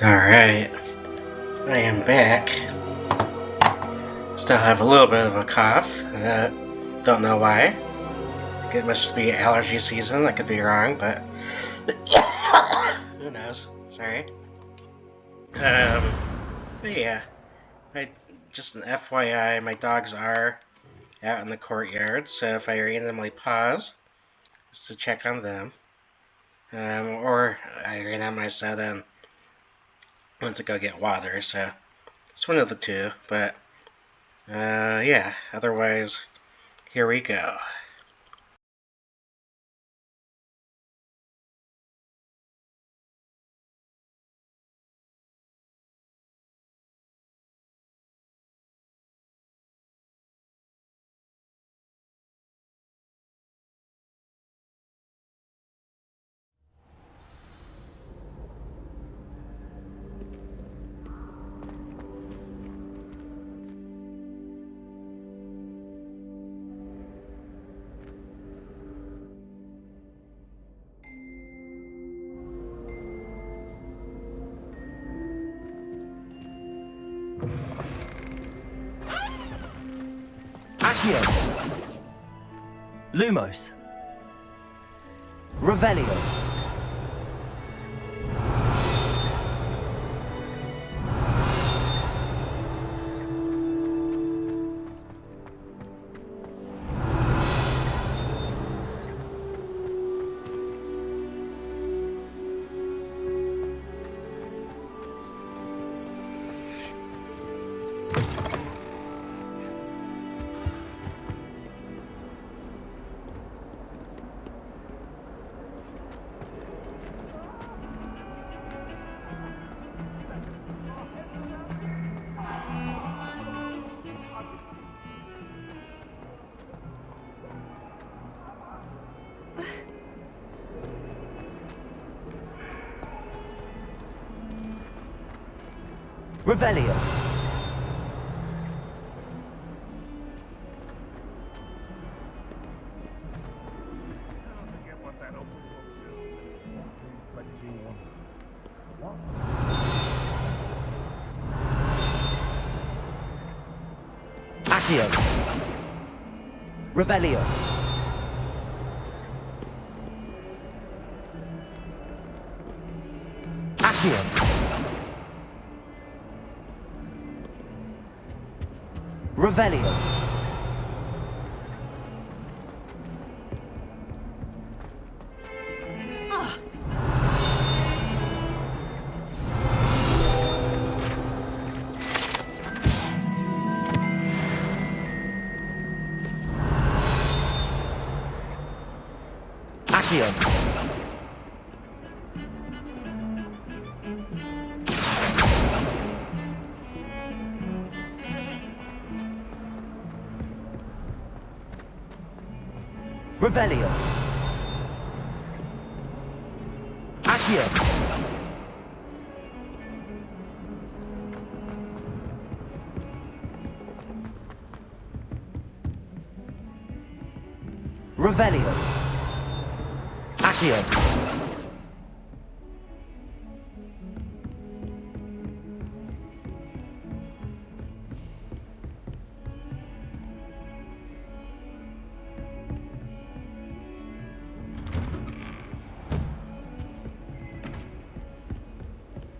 Alright, I am back. Still have a little bit of a cough. Don't know why. It must be allergy season, I could be wrong, but who knows? Sorry. But yeah, just an FYI, my dogs are out in the courtyard, so if I randomly pause, it's to check on them. Or I randomly said went to go get water, so it's one of the two, but yeah, otherwise, here we go. Accio. Lumos. Revelio. Revelio. Accio. Revelio. Accio. Revelio. Accio. Revelio. Accio. Revelio. Accio.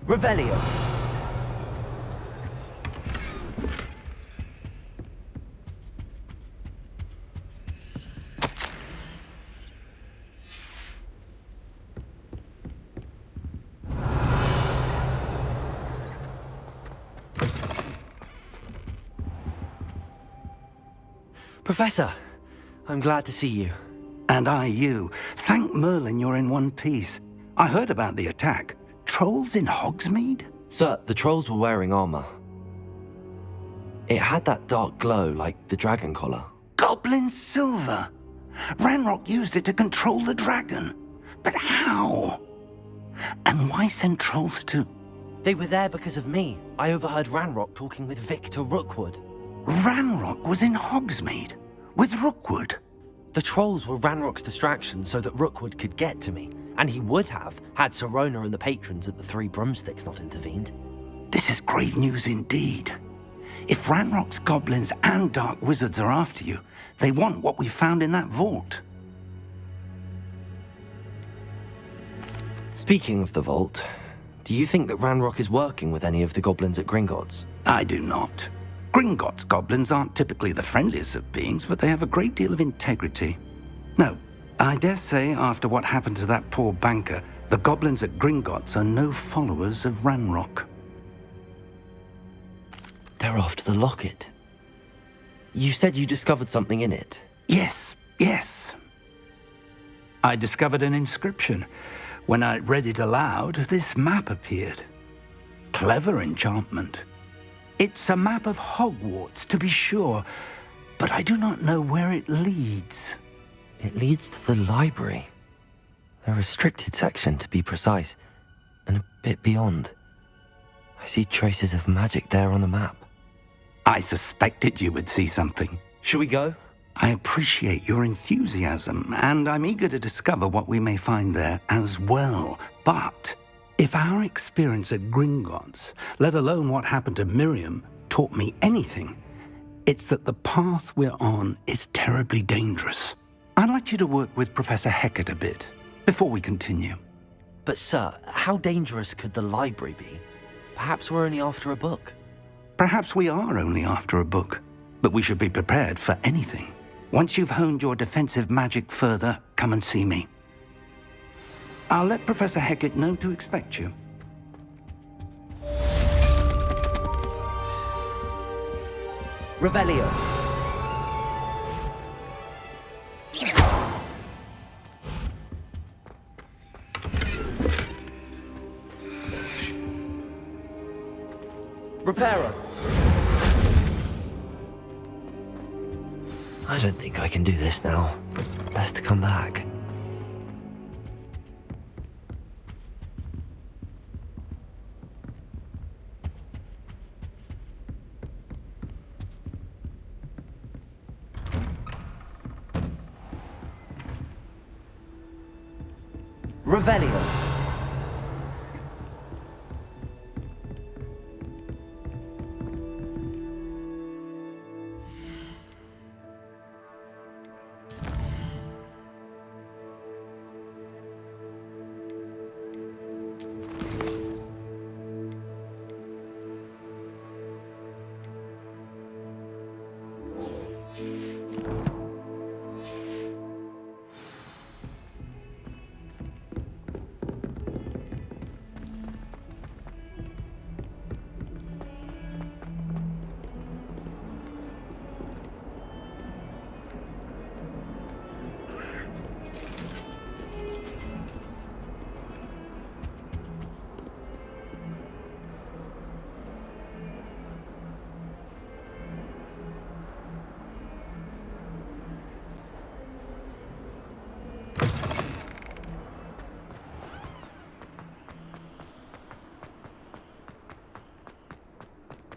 Revelio. Professor, I'm glad to see you. And I you. Thank Merlin you're in one piece. I heard about the attack. Trolls in Hogsmeade? Sir, the trolls were wearing armor. It had that dark glow like the dragon collar. Goblin silver! Ranrock used it to control the dragon. But how? And why send trolls too? They were there because of me. I overheard Ranrock talking with Victor Rookwood. Ranrock was in Hogsmeade? With Rookwood? The trolls were Ranrock's distraction so that Rookwood could get to me. And he would have, had Sirona and the patrons at the Three Broomsticks not intervened. This is grave news indeed. If Ranrock's goblins and dark wizards are after you, they want what we found in that vault. Speaking of the vault, do you think that Ranrock is working with any of the goblins at Gringotts? I do not. Gringotts goblins aren't typically the friendliest of beings, but they have a great deal of integrity. No, I dare say after what happened to that poor banker, the goblins at Gringotts are no followers of Ranrock. They're after the locket. You said you discovered something in it. Yes. I discovered an inscription. When I read it aloud, this map appeared. Clever enchantment. It's a map of Hogwarts, to be sure, but I do not know where it leads. It leads to the library. The restricted section, to be precise, and a bit beyond. I see traces of magic there on the map. I suspected you would see something. Shall we go? I appreciate your enthusiasm, and I'm eager to discover what we may find there as well. But if our experience at Gringotts, let alone what happened to Miriam, taught me anything, it's that the path we're on is terribly dangerous. I'd like you to work with Professor Hecat a bit before we continue. But sir, how dangerous could the library be? Perhaps we're only after a book. Perhaps we are only after a book, but we should be prepared for anything. Once you've honed your defensive magic further, come and see me. I'll let Professor Hecat know to expect you. Revelio. Reparo. I don't think I can do this now. Best to come back. Revelio.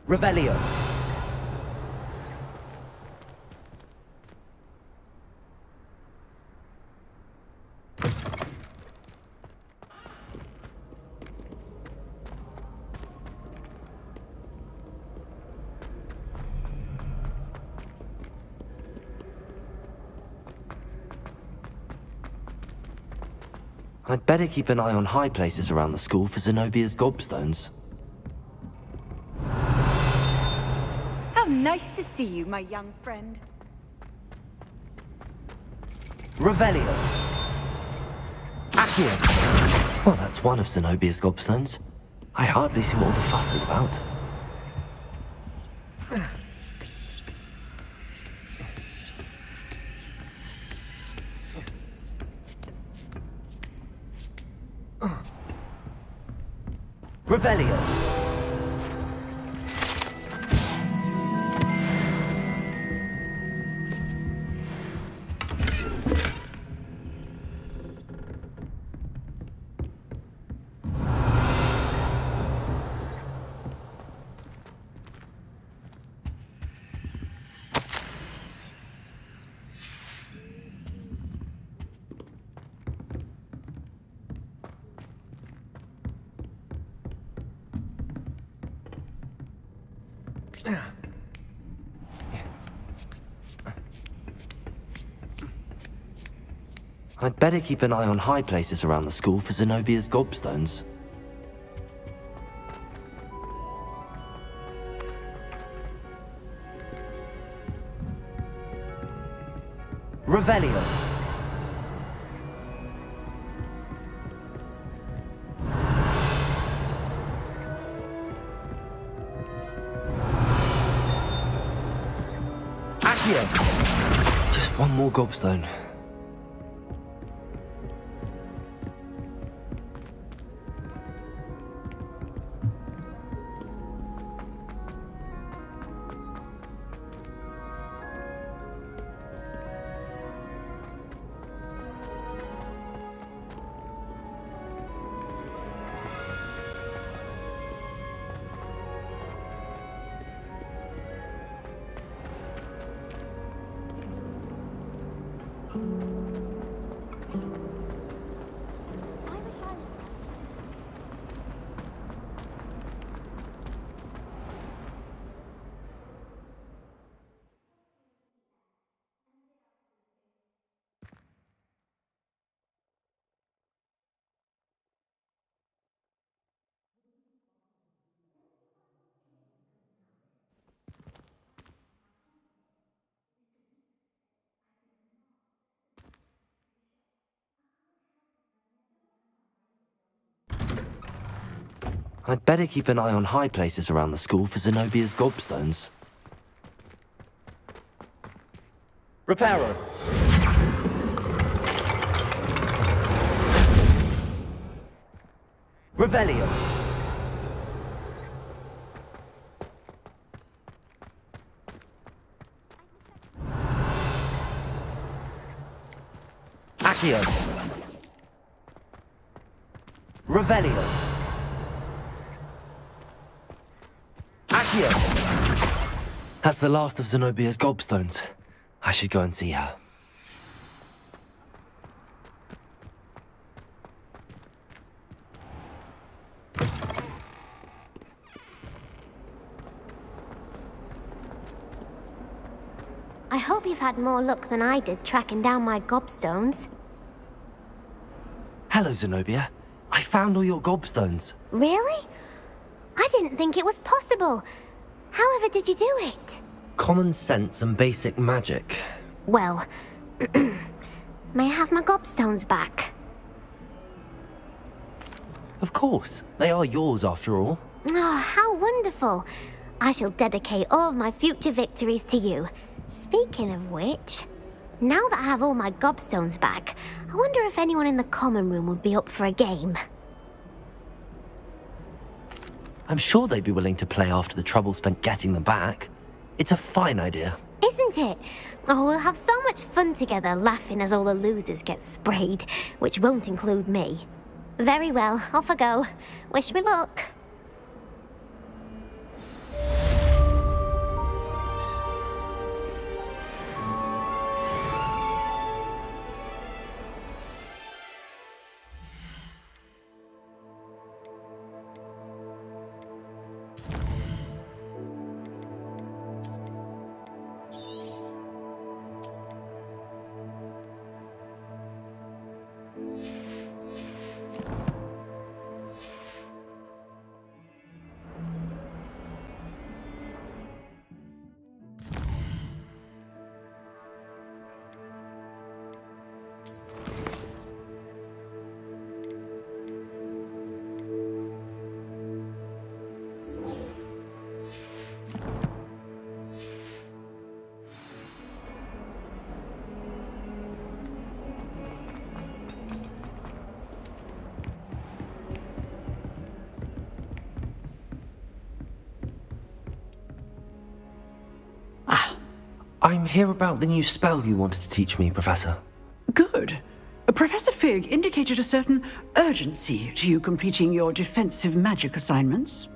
Revelio. I'd better keep an eye on high places around the school for Zenobia's gobstones. How nice to see you, my young friend. Revelio. Accio. Well, that's one of Zenobia's gobstones. I hardly see what all the fuss is about. Revelio. I'd better keep an eye on high places around the school for Zenobia's gobstones. Revelio. Accio. Just one more gobstone. I'd better keep an eye on high places around the school for Zenobia's gobstones. Reparo. Revelio. Accio. Revelio. Accio. That's the last of Zenobia's gobstones. I should go and see her. I hope you've had more luck than I did tracking down my gobstones. Hello, Zenobia. I found all your gobstones. Really? I didn't think it was possible. However did you do it? Common sense and basic magic. Well, may I have my gobstones back? Of course. They are yours after all. Oh, how wonderful. I shall dedicate all of my future victories to you. Speaking of which, now that I have all my gobstones back, I wonder if anyone in the common room would be up for a game. I'm sure they'd be willing to play after the trouble spent getting them back. It's a fine idea. Isn't it? Oh, we'll have so much fun together laughing as all the losers get sprayed, which won't include me. Very well, off I go. Wish me luck. I'm here about the new spell you wanted to teach me, Professor. Good. Professor Fig indicated a certain urgency to you completing your defensive magic assignments.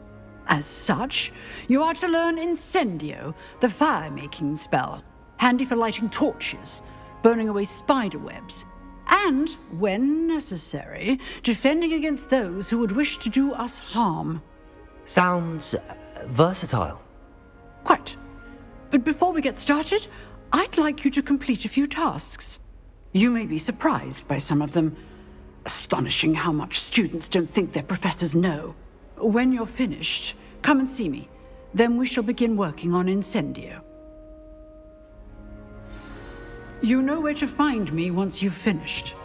As such, you are to learn Incendio, the fire-making spell, handy for lighting torches, burning away spider webs, and, when necessary, defending against those who would wish to do us harm. Sounds versatile. Quite. But before we get started, I'd like you to complete a few tasks. You may be surprised by some of them. Astonishing how much students don't think their professors know. When you're finished, come and see me. Then we shall begin working on Incendio. You know where to find me once you've finished.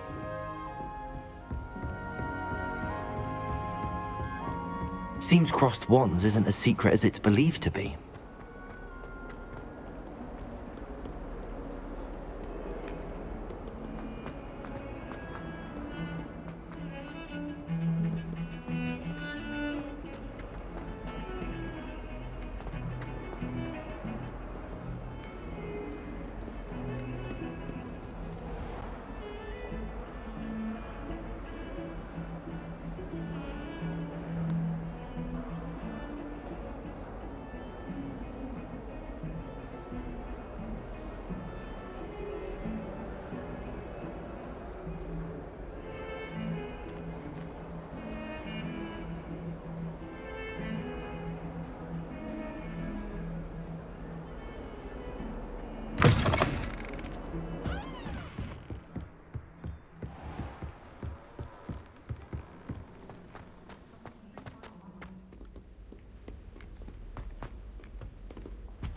Seems crossed wands isn't as secret as it's believed to be.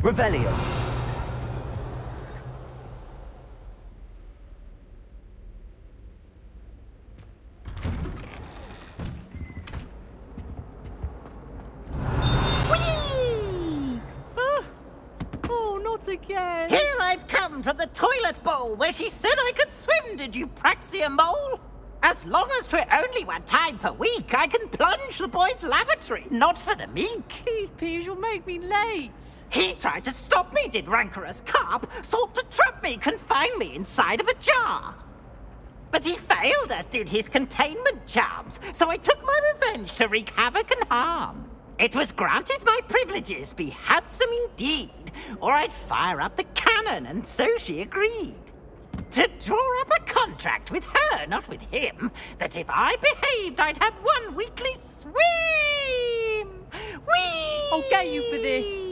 Revelio. Not again! Here I've come from the toilet bowl where she said I could swim, did you praxia mole? As long as 'twere only one time per week, I can plunge the boy's lavatory, not for the meek. These peeves will make me late. He tried to stop me, did rancorous carp, sought to trap me, confine me inside of a jar. But he failed, as did his containment charms, so I took my revenge to wreak havoc and harm. It was granted my privileges be handsome indeed, or I'd fire up the cannon, and so she agreed. To draw up a contract with her, not with him, that if I behaved, I'd have one weekly swim! Whee! I'll get you for this.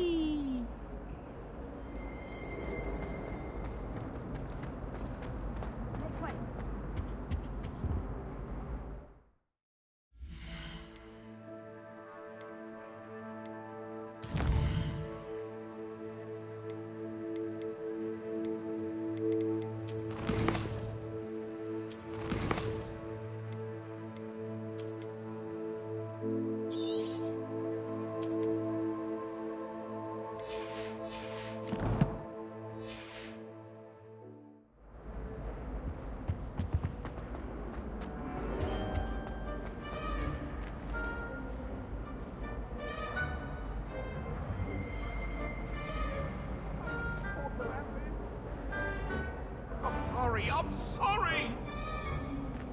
I'm sorry!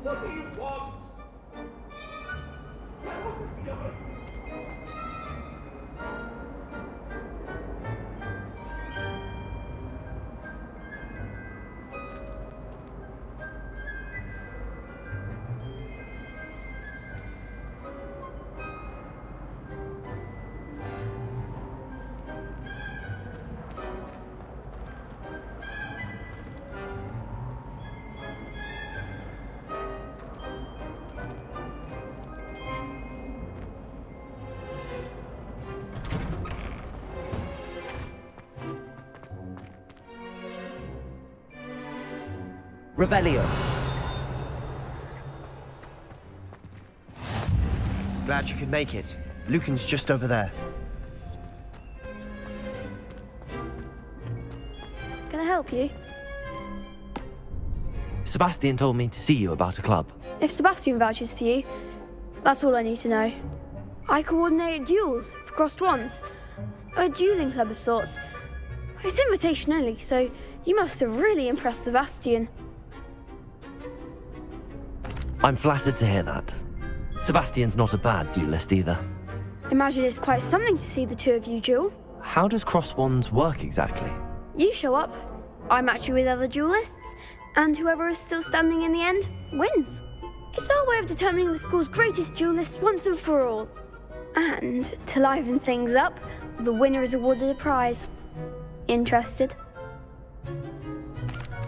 What do you want? Revelio. Glad you could make it. Lucan's just over there. Can I help you? Sebastian told me to see you about a club. If Sebastian vouches for you, that's all I need to know. I coordinate duels for crossed wands. A dueling club of sorts. It's invitation only, so you must have really impressed Sebastian. I'm flattered to hear that. Sebastian's not a bad duelist either. Imagine it's quite something to see the two of you duel. How does cross wands work exactly? You show up, I match you with other duelists, and whoever is still standing in the end wins. It's our way of determining the school's greatest duelist once and for all. And to liven things up, the winner is awarded a prize. Interested?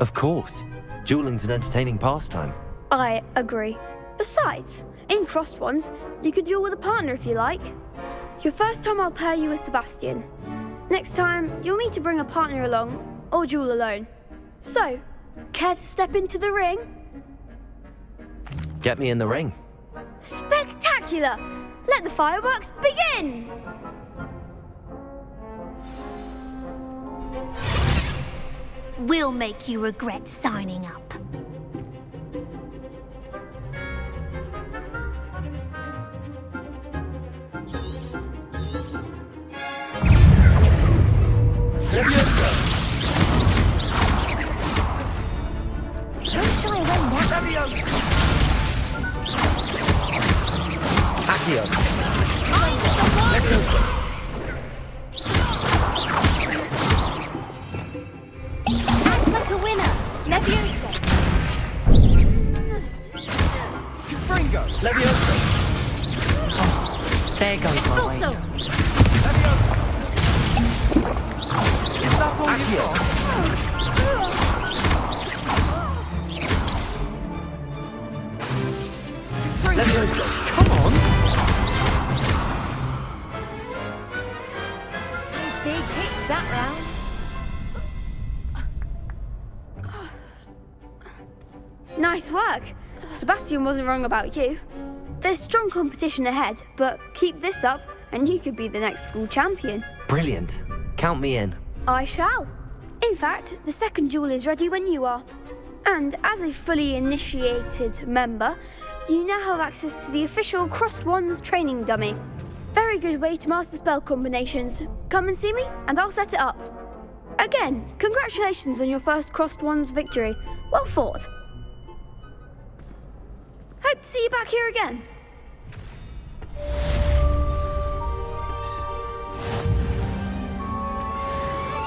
Of course. Dueling's an entertaining pastime. I agree. Besides, in Crossed Ones, you could duel with a partner if you like. Your first time I'll pair you with Sebastian. Next time, you'll need to bring a partner along, or duel alone. So, care to step into the ring? Get me in the ring. Spectacular! Let the fireworks begin! We'll make you regret signing up. Don't shy away now. Accio. Act like a winner. Leviosa. Fringo! Leviosa! There goes my way. Is that all you've got? Leviosa, come on! Some big hits that round. Nice work. Sebastian wasn't wrong about you. There's strong competition ahead, but keep this up and you could be the next school champion. Brilliant. Count me in. I shall. In fact, the second duel is ready when you are. And as a fully initiated member, you now have access to the official Crossed Wands training dummy. Very good way to master spell combinations. Come and see me, and I'll set it up. Again, congratulations on your first Crossed Wands victory. Well fought. Hope to see you back here again.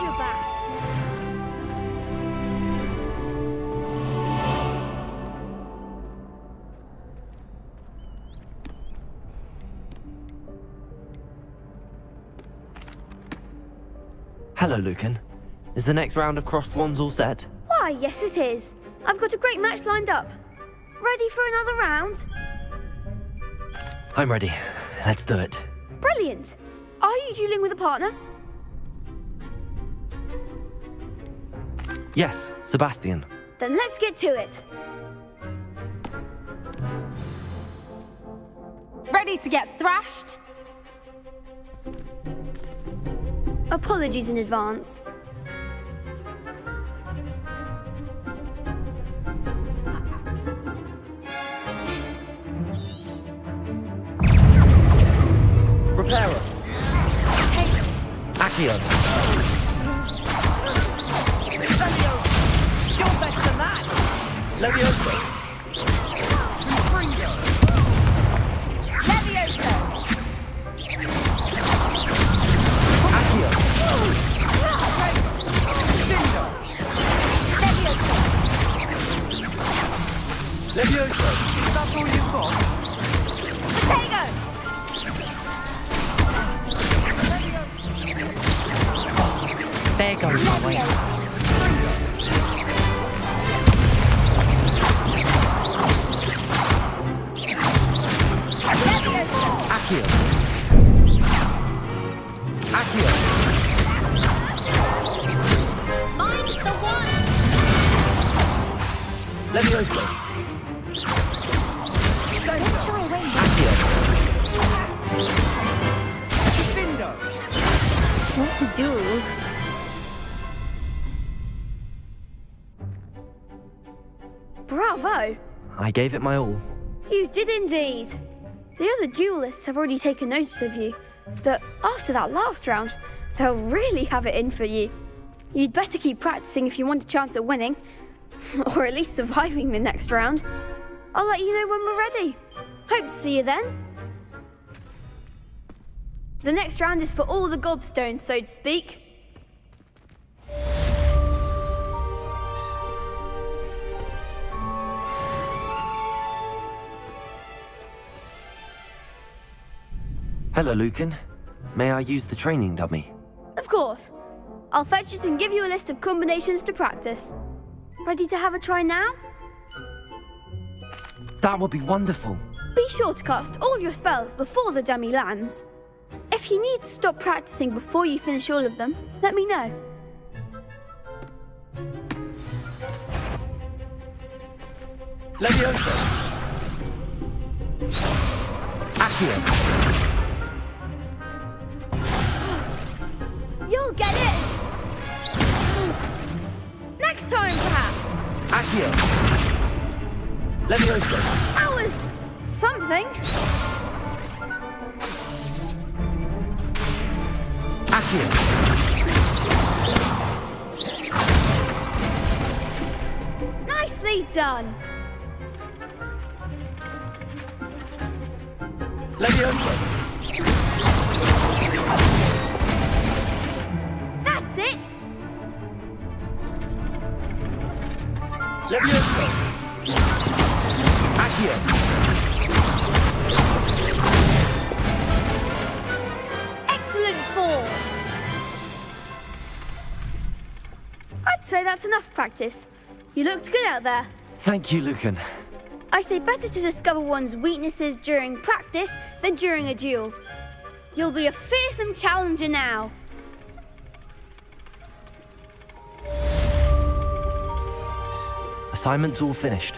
You're back. Hello, Lucan. Is the next round of Crossed Wands all set? Why, yes it is. I've got a great match lined up. Ready for another round? I'm ready. Let's do it. Brilliant. Are you dueling with a partner? Yes, Sebastian. Then let's get to it. Ready to get thrashed? Apologies in advance. Reparo! Accio. You're better than that! Leviosa! Fringo! Leviosa! Accio. Dindo! Leviosa! Is that all you've got? Potato! There goes my way. Accio. Accio. Mine's the one. Leviosa! Don't shy away now. Accio. Dindo! What to do? Bravo! I gave it my all. You did indeed. The other duelists have already taken notice of you, but after that last round, they'll really have it in for you. You'd better keep practicing if you want a chance at winning, or at least surviving the next round. I'll let you know when we're ready. Hope to see you then. The next round is for all the gobstones, so to speak. Hello, Lucan. May I use the training dummy? Of course. I'll fetch it and give you a list of combinations to practice. Ready to have a try now? That would be wonderful. Be sure to cast all your spells before the dummy lands. If you need to stop practicing before you finish all of them, let me know. Levioso. Accio. You'll get it! Next time, perhaps! Accio. Levioso. That was something. Accio. Nicely done. Levioso. That's it. Levioso. Accio. Excellent form. I'd say that's enough practice. You looked good out there. Thank you, Lucan. I say better to discover one's weaknesses during practice than during a duel. You'll be a fearsome challenger now. Assignment's all finished.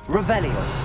Revelio.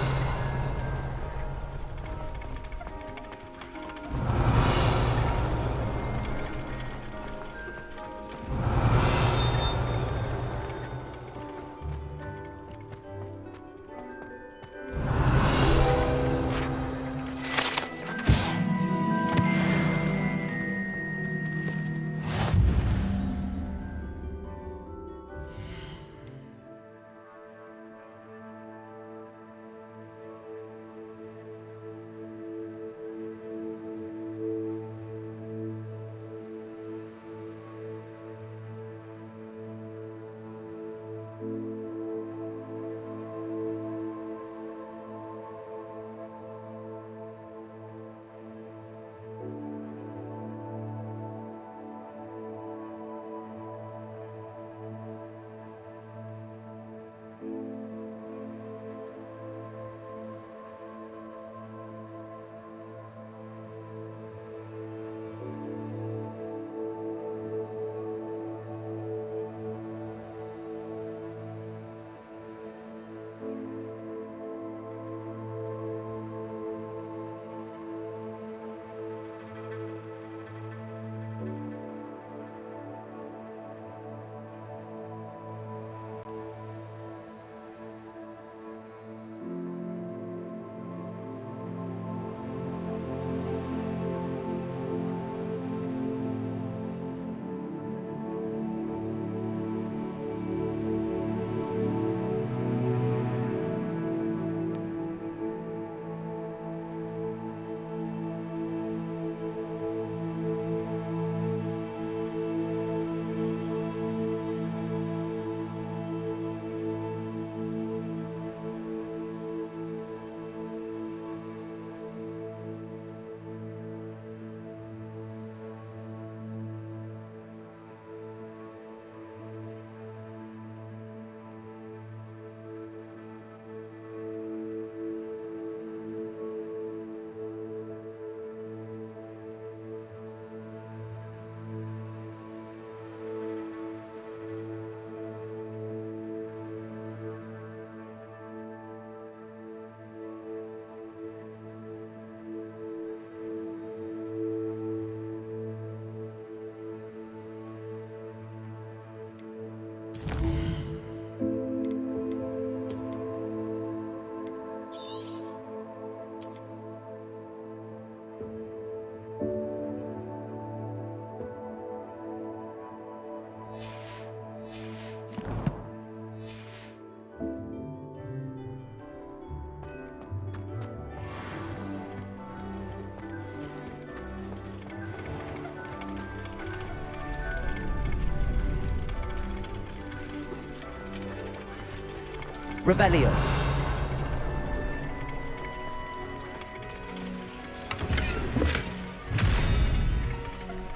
Revelio.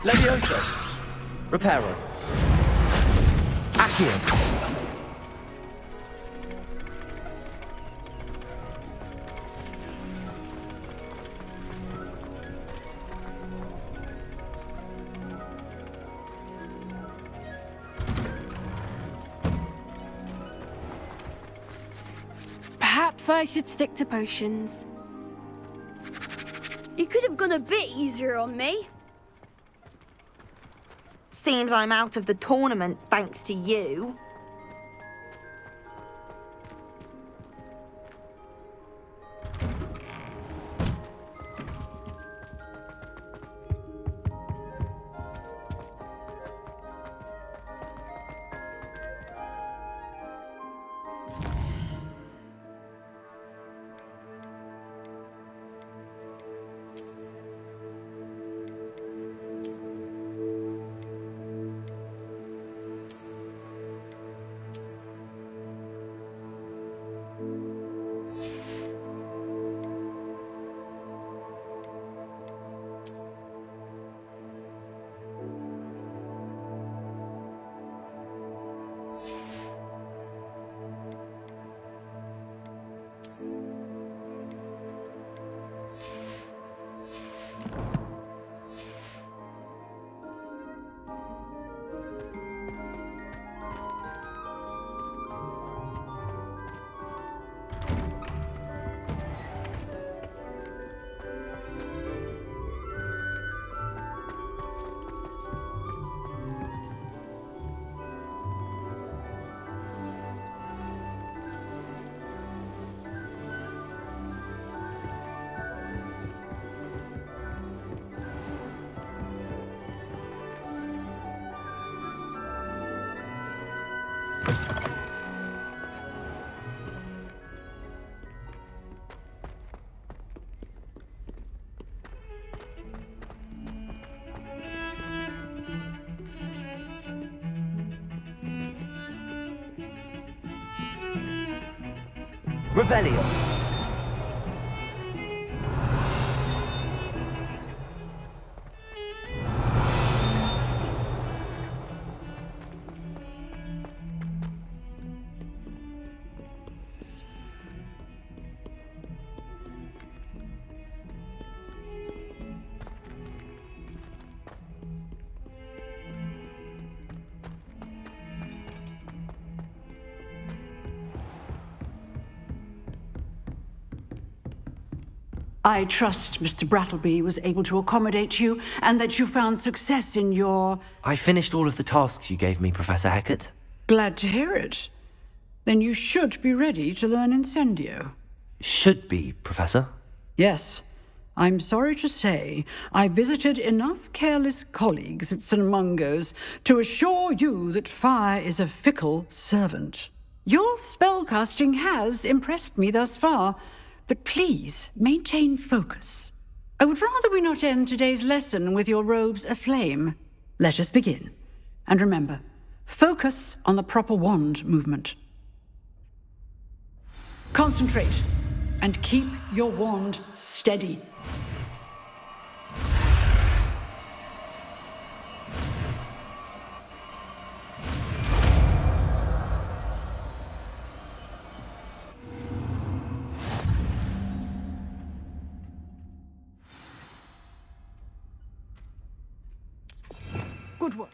Levioso. Reparo. Accio. Perhaps I should stick to potions. You could have gone a bit easier on me. Seems I'm out of the tournament thanks to you. Revelio. I trust Mr. Brattleby was able to accommodate you and that you found success in your... I finished all of the tasks you gave me, Professor Hecat. Glad to hear it. Then you should be ready to learn Incendio. Should be, Professor. Yes. I'm sorry to say I visited enough careless colleagues at St. Mungo's to assure you that fire is a fickle servant. Your spellcasting has impressed me thus far, but please maintain focus. I would rather we not end today's lesson with your robes aflame. Let us begin. And remember, focus on the proper wand movement. Concentrate and keep your wand steady. Good work.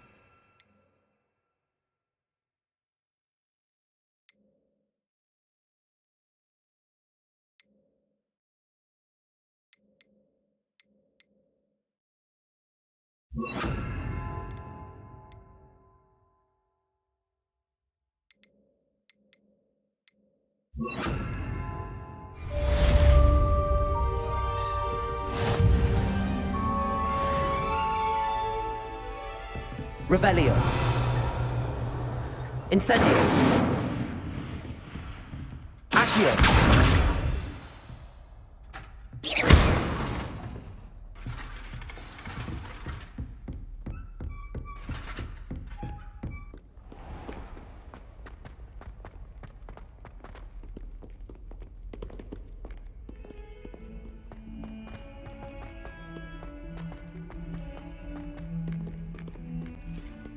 Revelio. Incendio. Accio.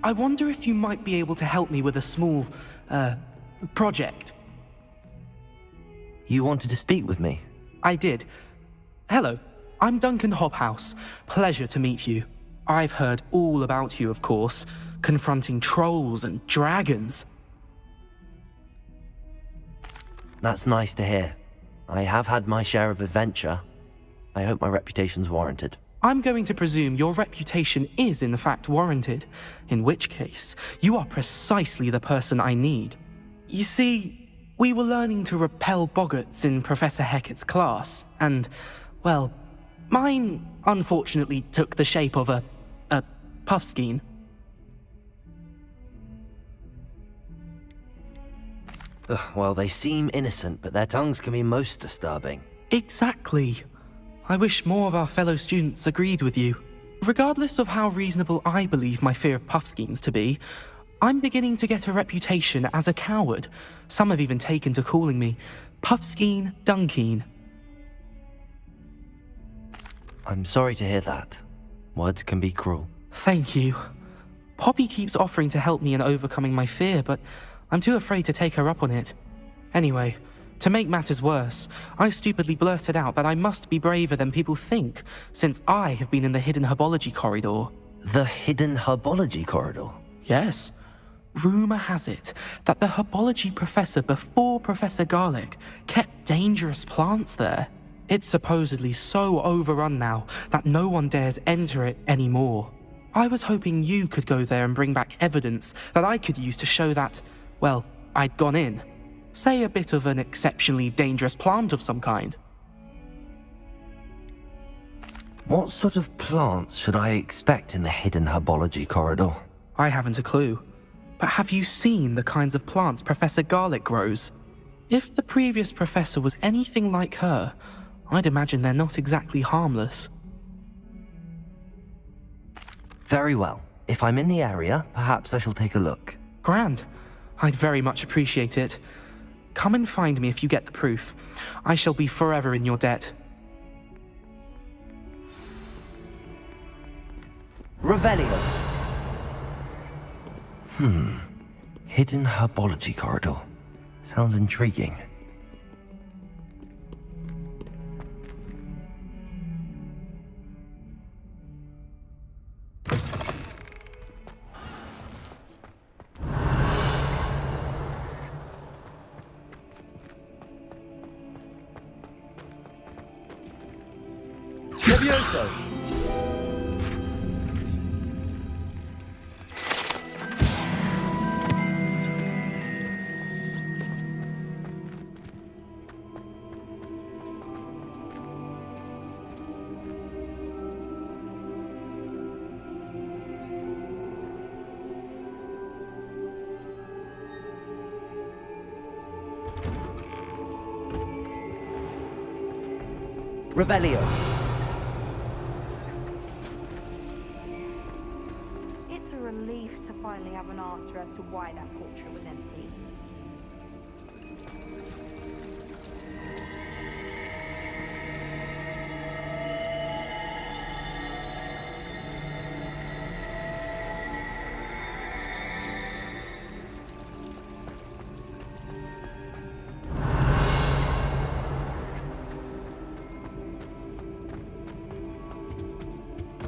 I wonder if you might be able to help me with a small, project. You wanted to speak with me? I did. Hello, I'm Duncan Hobhouse. Pleasure to meet you. I've heard all about you, of course, confronting trolls and dragons. That's nice to hear. I have had my share of adventure. I hope my reputation's warranted. I'm going to presume your reputation is in fact warranted, in which case, you are precisely the person I need. You see, we were learning to repel boggarts in Professor Hecat's class, and, well, mine unfortunately took the shape of a puffskein. Well, they seem innocent, but their tongues can be most disturbing. Exactly. I wish more of our fellow students agreed with you. Regardless of how reasonable I believe my fear of puffskeins to be, I'm beginning to get a reputation as a coward. Some have even taken to calling me Puffskeen Dunkeen. I'm sorry to hear that. Words can be cruel. Thank you. Poppy keeps offering to help me in overcoming my fear, but I'm too afraid to take her up on it. Anyway, to make matters worse, I stupidly blurted out that I must be braver than people think, since I have been in the hidden herbology corridor. The hidden herbology corridor? Yes. Rumour has it that the herbology professor before Professor Garlic kept dangerous plants there. It's supposedly so overrun now that no one dares enter it anymore. I was hoping you could go there and bring back evidence that I could use to show that, well, I'd gone in. Say a bit of an exceptionally dangerous plant of some kind. What sort of plants should I expect in the hidden herbology corridor? I haven't a clue. But have you seen the kinds of plants Professor Garlic grows? If the previous professor was anything like her, I'd imagine they're not exactly harmless. Very well. If I'm in the area, perhaps I shall take a look. Grand. I'd very much appreciate it. Come and find me if you get the proof. I shall be forever in your debt. Revelio. Hidden herbology corridor. Sounds intriguing. Levioso! Revelio. It's a relief to finally have an answer as to why that portrait was empty.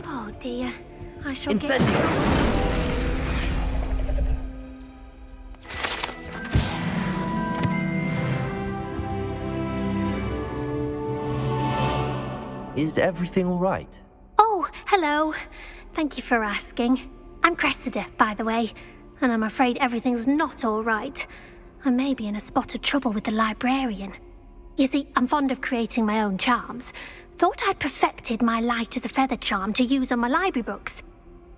Oh dear, I shall Incendio! Is everything all right? Oh, hello. Thank you for asking. I'm Cressida, by the way, and I'm afraid everything's not all right. I may be in a spot of trouble with the librarian. You see, I'm fond of creating my own charms. Thought I'd perfected my light as a feather charm to use on my library books.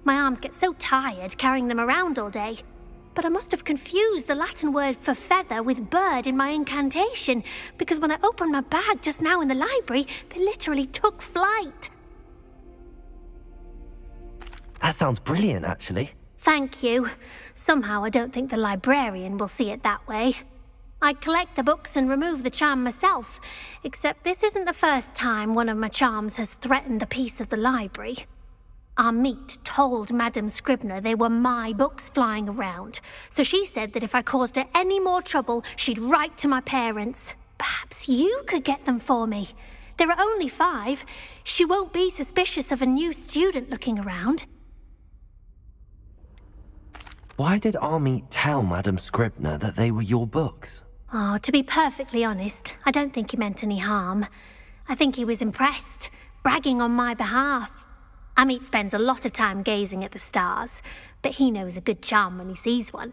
My arms get so tired carrying them around all day. But I must have confused the Latin word for feather with bird in my incantation, because when I opened my bag just now in the library, they literally took flight. That sounds brilliant, actually. Thank you. Somehow I don't think the librarian will see it that way. I collect the books and remove the charm myself, except this isn't the first time one of my charms has threatened the peace of the library. Amit told Madame Scribner they were my books flying around, so she said that if I caused her any more trouble, she'd write to my parents. Perhaps you could get them for me. There are only 5. She won't be suspicious of a new student looking around. Why did Amit tell Madame Scribner that they were your books? Oh, to be perfectly honest, I don't think he meant any harm. I think he was impressed, bragging on my behalf. Amit spends a lot of time gazing at the stars, but he knows a good charm when he sees one.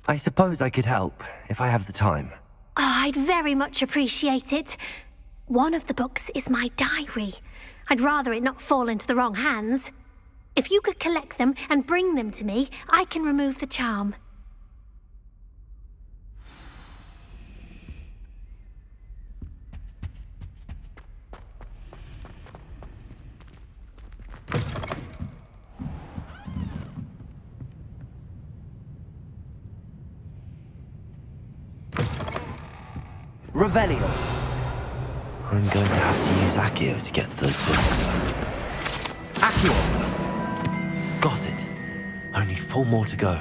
I suppose I could help, if I have the time. Oh, I'd very much appreciate it. One of the books is my diary. I'd rather it not fall into the wrong hands. If you could collect them and bring them to me, I can remove the charm. Revelio. I'm going to have to use Accio to get to those books. Accio! Got it. Only 4 more to go.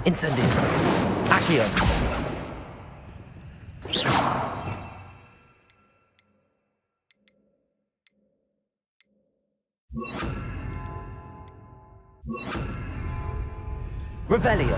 Incendio. Accio. Revelio.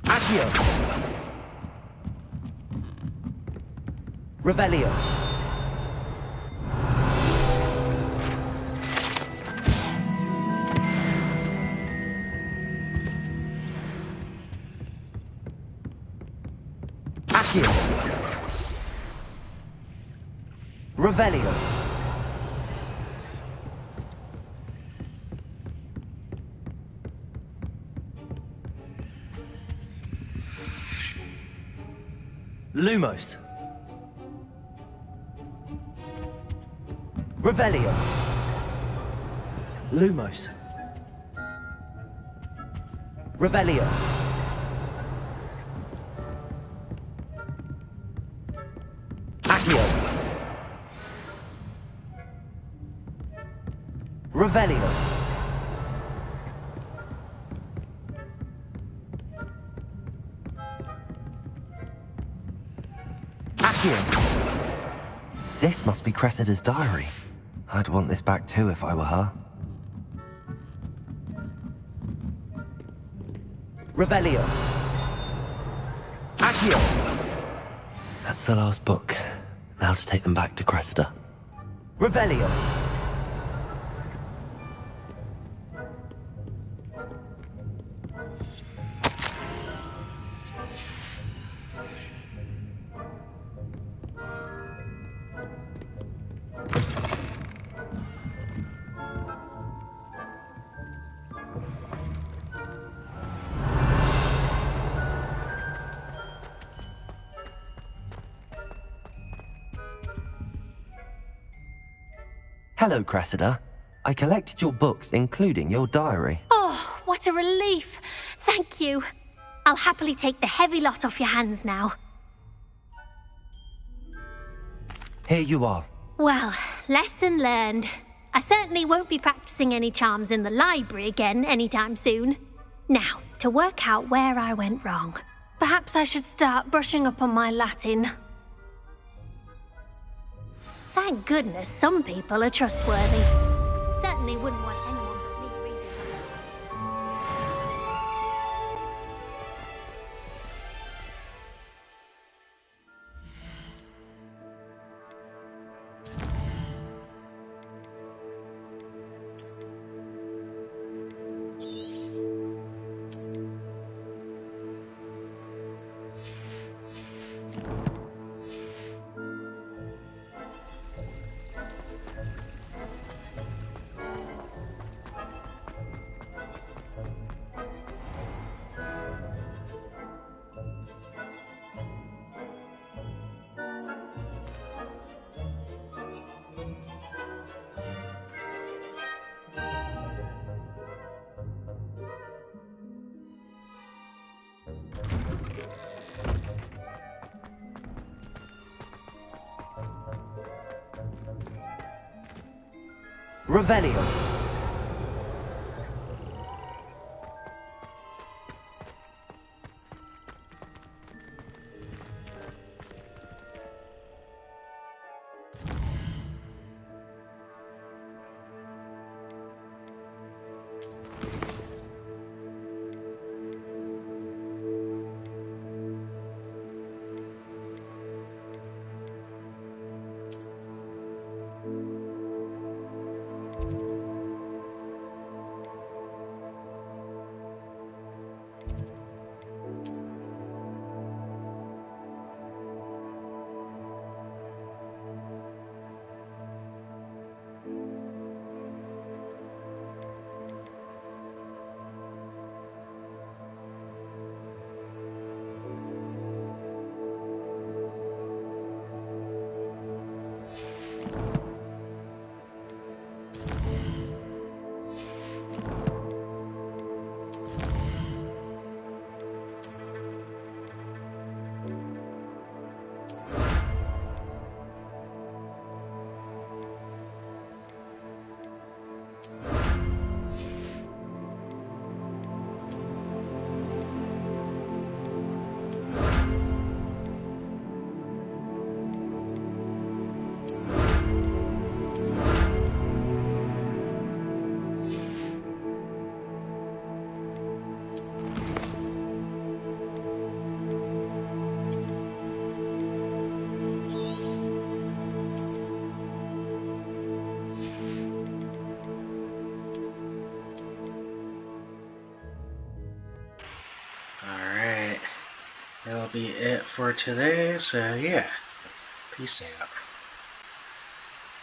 Accio. Revelio. Accio. Revelio. Lumos. Revelio. Lumos. Revelio. Accio. Revelio. This must be Cressida's diary. I'd want this back too if I were her. Revelio. Accio. That's the last book. Now to take them back to Cressida. Revelio. Hello, Cressida. I collected your books, including your diary. Oh, what a relief. Thank you. I'll happily take the heavy lot off your hands now. Here you are. Well, lesson learned. I certainly won't be practicing any charms in the library again anytime soon. Now, to work out where I went wrong. Perhaps I should start brushing up on my Latin. Thank goodness some people are trustworthy. Certainly wouldn't want anyone but me reading them. Revelio. Alright, that'll be it for today, so yeah, peace out.